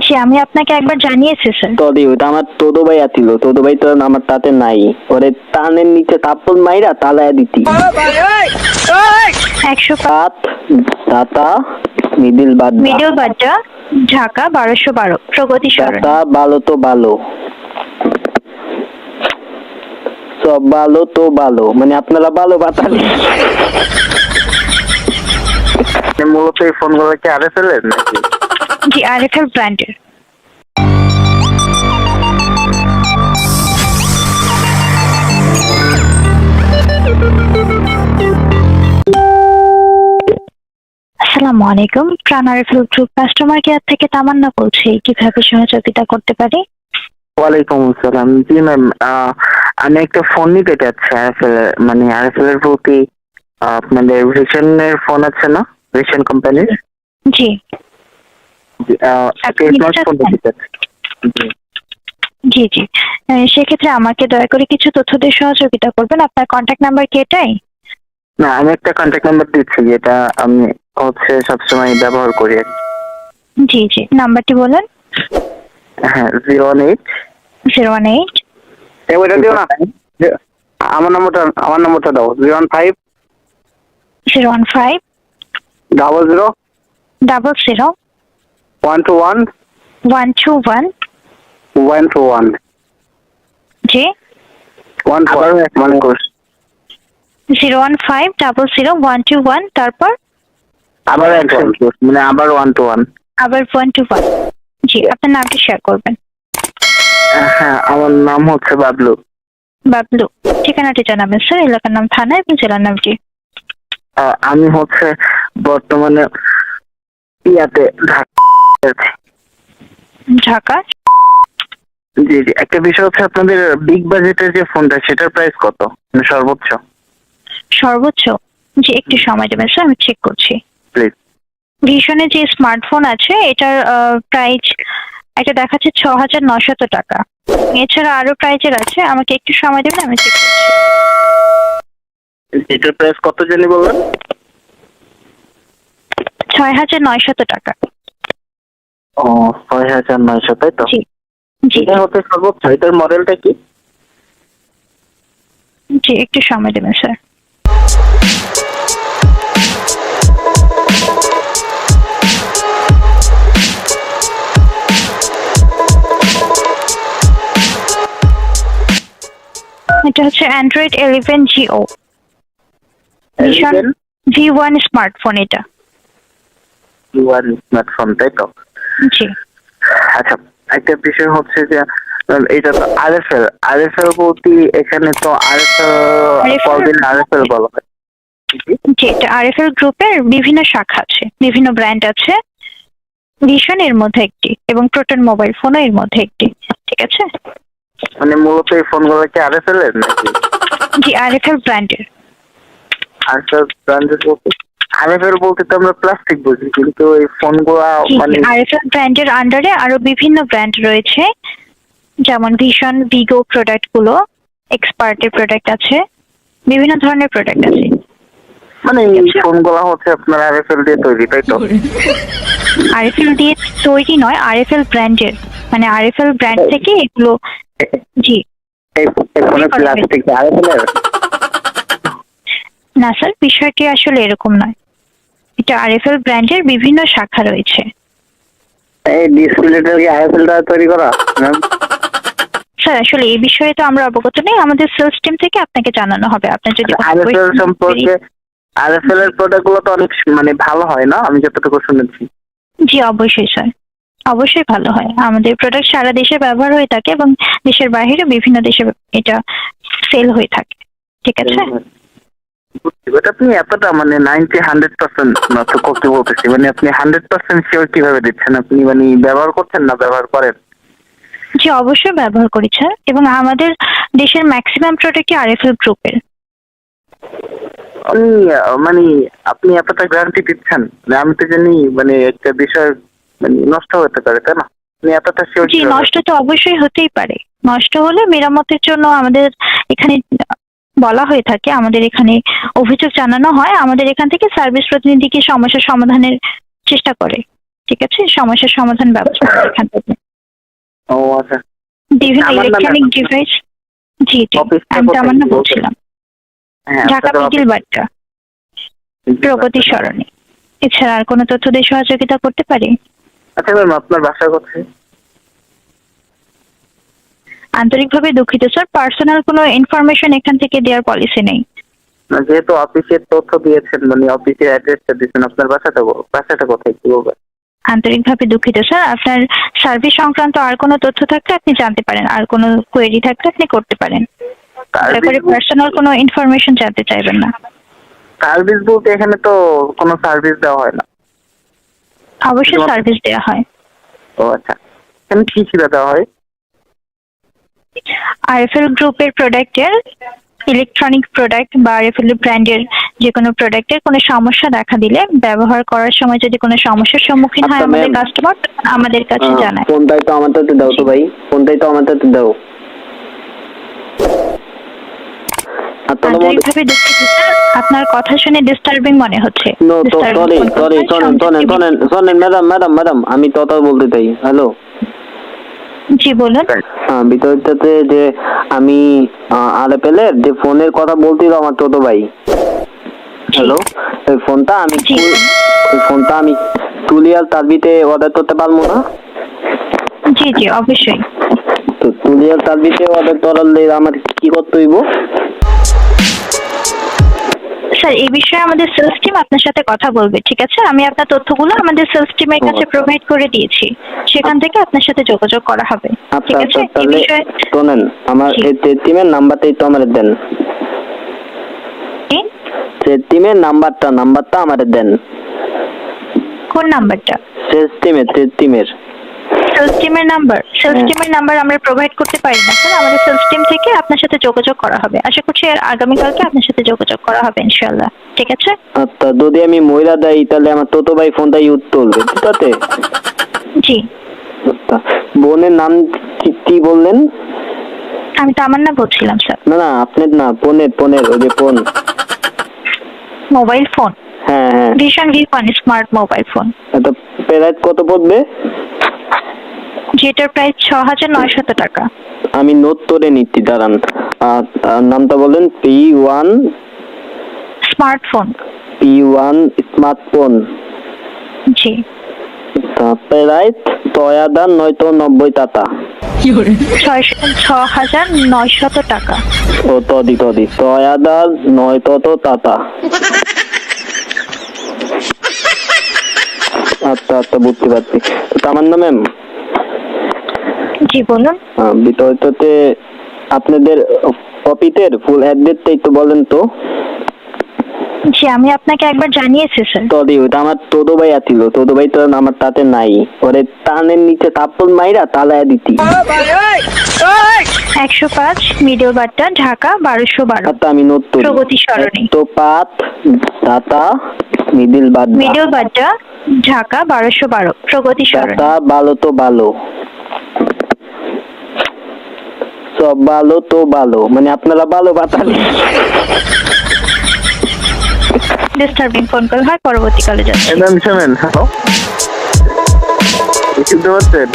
জি, আমি আপনাকে একবার জানিয়েছি স্যার। ওটা আমার তোদো ভাই আছিল, তোদো ভাই তো আমার তাতে নাই, ওরে টানের নিচে তাপ্পল মাইরা তালায়া দিতি। 105 দাতা মিডিল বাড্ডা, ঢাকা 1212, প্রগতি সরণি। দাতা ভালো তো ভালো, সব ভালো তো ভালো, মানে আপনারা ভালো বাতালি। মূলত এই ফোনগুলো কি আরএফএল এর নাকি? জি, আরএফএল ব্র্যান্ডের। আসসালামু আলাইকুম, প্রাণ আরএফএল গ্রুপ কাস্টমার কেয়ার থেকে তামান্না বলছি। কিভাবে সহযোগিতা করতে পারি? ওয়ালাইকুম আসসালাম। জি ম্যাম, আমি একটা ফোন নিতে চাচ্ছি আরএফএল, মানে আরএফএল এর প্রতি আপনাদের রিসেন্টের ফোন আছে না, রিসেন্ট কোম্পানির? জি, একটা স্মার্টফোন নিতে চাচ্ছি। জি জি। সেক্ষেত্রে আমাকে দয়া করে কিছু তথ্য দিয়ে সহযোগিতা করবেন। আপনার কন্ট্যাক্ট নাম্বার কি এটাই? না, আমি একটা কন্ট্যাক্ট নাম্বার দিচ্ছি যেটা আমি সবসময় ব্যবহার করি। জি জি, নাম্বারটি বলেন। হ্যাঁ, 018 018 ওইটা দিও না, আমার নাম্বারটা দাও, 015 015 00 00 121 121। 121 জি, 121 015 00 121, তারপর আবার মানে আবার 121। আবার 121। জি, আপনার নামটি শেয়ার করবেন। হ্যাঁ, আমার নাম হচ্ছে বাবলু। বাবলু, ঠিকানাটি জানাবেন স্যার। এলাকার নাম, থানা এবং জেলার নামটি। আমি বর্তমানে ইয়াতে ঢাকা। জি জি। একটা বিষয় হচ্ছে, আপনাদের বিগ বাজেটের যে ফোনটা সেটার প্রাইস কত, মানে সর্বোচ্চ? সর্বোচ্চ? জি, একটু সময় দেবেন স্যার, আমি চেক করছি। প্লিজ। ভিশনের যে স্মার্টফোন আছে এটার প্রাইস একটা দেখাচ্ছে 6,900 টাকা। এছাড়া আরো প্রাইজের আছে, আমাকে একটু সময় দেবেন, আমি চেক করছি। এটার প্রাইস কত জানি বললেন? 6,900 টাকা। ও, 6,900, তাই তো? জি জি এটা হচ্ছে সর্বোচ্চ। এটার মডেলটা কি? জি, একটু সময় দেবেন স্যার। এটা হচ্ছে Android 11 Jio vision V1 smartphone এটা। V1 স্মার্টফোন, তাই তো? জি। আচ্ছা, একটা বিষয় হচ্ছে যে এটা তো আরএফএল বলতে এখানে তো আরএফএল বলা হয়। জি, এটা আরএফএল গ্রুপের বিভিন্ন শাখা আছে, বিভিন্ন ব্র্যান্ড আছে। ভিশন এর মধ্যে একটি এবং প্রোটন মোবাইল ফোনও এর মধ্যে একটি। ঠিক আছে, মানে মূলত এই ফোনগুলো কি আরএফএল এর নাকি? জি, আরএফএল ব্র্যান্ডের। আরএফএল ব্র্যান্ডের বলতে, আরএফএল বলতে তো আমরা প্লাস্টিক বুঝি, কিন্তু এই ফোনগুলো মানে আরএফএল ব্র্যান্ডের আন্ডারে আরো বিভিন্ন ব্র্যান্ড রয়েছে, যেমন ভিশন, ভিগো প্রোডাক্ট গুলো, এক্সপার্টের প্রোডাক্ট আছে, বিভিন্ন ধরনের প্রোডাক্ট আছে। মানে এই ফোনগুলো হচ্ছে আপনার আরএফএল দিয়ে তৈরি, তাই তো? আরএফএল দিয়ে তৈরি নয়, আরএফএল ব্র্যান্ডের, মানে আরএফএল ব্র্যান্ড থেকে এগুলো। জি, এই ফোনে প্লাস্টিক আরএফএল এর? না স্যার, বিষয়টি আসলে এরকম নয়। এটা আরএফএল ব্র্যান্ডের বিভিন্ন শাখা রয়েছে। এই ডিসপ্লেটা কি আরএফএল দ্বারা তৈরি করা? স্যার, আসলে এই বিষয়ে তো আমরা অবগত নেই, আমাদের সেলস টিম থেকে আপনাকে জানানো হবে। আপনার যদি আরএফএল সম্পর্কে, আরএফএল এর প্রোডাক্ট গুলো তো অনেক মানে ভালো হয় না, আমি যতটুকু শুনেছি। জি, অবশ্যই স্যার, অবশ্যই ভালো হয়। আমাদের প্রোডাক্ট সারা দেশে ব্যবহার হয়ে থাকে এবং দেশের বাইরে বিভিন্ন দেশে এটা সেল হয়ে থাকে। ঠিক আছে, বাট আপনি এতটা মানে 90-100% না তো কত বলতেছি, মানে আপনি 100% শিওর কিভাবে দিচ্ছেন? আপনি মানে ব্যবহার করছেন না ব্যবহার করেন? জি, অবশ্যই ব্যবহার করি স্যার, এবং আমাদের দেশের ম্যাক্সিমাম প্রোডাক্টই আরএফএল গ্রুপের। আমি মানে আপনি এতটা গ্যারান্টি দিচ্ছেন? আমি তো জানি মানে একটা বিষয় মানে নষ্ট হতে পারে, তাই না? আপনি এতটা শিওর? জি, নষ্ট তো অবশ্যই হতেই পারে। নষ্ট হলে মেরামতের জন্য আমাদের এখানে বলা হয়ে থাকে, আমাদের এখানে অভিযোগ জানানো হয়, আমাদের এখান থেকে সার্ভিস প্রতিনিধিকে সমস্যার সমাধানের চেষ্টা করে। ঠিক আছে, সমস্যার সমাধান ব্যবস্থা হবে এখান থেকে। ও আচ্ছা। বিভিন্ন আমার নাম ইলেকট্রনিক ডিভাইস। জি জি, অফিসটা আমি কোথায়? তামান্না বলছিলাম, হ্যাঁ, ঢাকা আপনাদের পিটিল বাড্ডা, প্রগতি সরণি। এছাড়া আর কোনো তথ্য দিয়ে সহযোগিতা করতে পারি? আচ্ছা ম্যাম, আপনার বাসা কোথায়? আন্তরিকভাবে দুঃখিত স্যার, পার্সোনাল কোনো ইনফরমেশন এখান থেকে দেওয়ার পলিসি নেই। না, যেহেতু অফিসের তথ্য দিয়েছেন, মানে অফিসের অ্যাড্রেসটা দিয়েছেন, আপনার বাসাটা কোথায় কি বলবেন? আন্তরিকভাবে দুঃখিত স্যার, আপনার সার্ভিস সংক্রান্ত আর কোনো তথ্য থাকলে আপনি জানতে পারেন, আর কোনো কোয়েরি থাকলে আপনি করতে পারেন। দয়া করে পার্সোনাল কোনো ইনফরমেশন জানতে চাইবেন না। সার্ভিস বলতে এখানে তো কোনো সার্ভিস দেওয়া হয় না। অবশ্যই সার্ভিস দেওয়া হয়। ও আচ্ছা, এখানে কি সেবা দেওয়া হয়? আরএফএল গ্রুপের প্রোডাক্টের, ইলেকট্রনিক প্রোডাক্ট বা আরএফএল ব্র্যান্ডের যে কোনো প্রোডাক্টের কোনো সমস্যা দেখা দিলে, ব্যবহার করার সময় যদি কোনো সমস্যার সম্মুখীন হয় আচ্ছা, আমাদের ম্যাম। কাস্টমার, আমাদের কাছে জানায়। ফোনটাই তো আমার হাতে দাও তো ভাই, ফোনটাই তো আমার হাতে দাও। আন্তরিকভাবে দুঃখিত স্যার, আপনার কথা শুনে ডিস্টার্বিং মনে হচ্ছে। নো তো শোনেন ম্যাডাম, আমি তথা বলতে চাই। হ্যালো, জি বলুন। বিতর্কতে যে আমি আরএফএলের যে ফোনের কথা বলছিল আমার ছোট ভাই। হ্যালো, ওই ফোনটা আমি তুলিয়ার তারবিতে অর্ডার করতে পারবো না? জি জি অবশ্যই। তো তুলিয়ার তারবিতে অর্ডার করলে আমার কি করতে হইব? স্যার এই বিষয়ে আমাদের সেলস টিম আপনার সাথে কথা বলবে, ঠিক আছে? আমি আপনার তথ্যগুলো আমাদের সেলস টিমের কাছে প্রোভাইড করে দিয়েছি, সেখান থেকে আপনার সাথে যোগাযোগ করা হবে, ঠিক আছে? এই তাহলে বিষয়ে শোনেন, আমার এই টিমের নাম্বারটাই তো আমার দেন। কি? টিমের নাম্বারটা আমাদের দেন। কোন নাম্বারটা? সেলস টিমের সেলস টিমের নাম্বার আমরা প্রোভাইড করতে পারি না স্যার, আমাদের সেলস টিম থেকে আপনার সাথে যোগাযোগ করা হবে। আশা করছি আগামীকালকে আপনার সাথে যোগাযোগ করা হবে ইনশাআল্লাহ, ঠিক আছে? আচ্ছা, যদি আমি ময়রা দেই তাহলে আমার ছোট ভাই ফোনটা ইউজ করবে, ঠিক আছে? জি। আচ্ছা, বোনের নাম কি বললেন? আমি তামান্না বলছিলাম স্যার। না আপনার না, ফোনের ওই যে ফোন, মোবাইল ফোন। হ্যাঁ vision V1 smart mobile phone, এটা প্রাইস কত পড়বে? যেটার প্রাইস ৬,৯০০ টাকা। আমি নোট করে নিচ্ছি, দাঁড়ান। নামটা বলেন। P1 smartphone. স্মার্টফোন। জি। প্রাইস ৬,৯৯০ টাকা। ৬,৯০০ টাকা। ও তদি ৬,৯০০ টাকা। আচ্ছা বুঝতে পারছি। তামান্না ম্যাম। জি বলুন। বিতর্কতে আপনাদের অফিসের ফুল অ্যাড্রেসটা একটু বলেন তো। জি আমি আপনাকে একবার জানিয়েছি স্যার। ওটা আমার ছোট ভাই আছিল, ছোট ভাই তো আমার তাতে নাই, ওরে টানের নিচে থাপ্পড় মাইরা তালায় দিতি। ১০৫ মিডল বাড্ডা, ঢাকা ১২১২। আচ্ছা আমি নোট করি। প্রগতি সরণি। ১০৫ ঢাকা মিডল বাড্ডা, ঢাকা ১২১২, প্রগতি সরণি। ভালো তো ভালো, সব ভালো তো ভালো, মানে আপনারা ভালো বাতালি। ডিস্টার্বিং ফোন কল হয়, পরবর্তীকালে যাচ্ছে। শুনেন, হ্যালো, শুনতে পাচ্ছেন?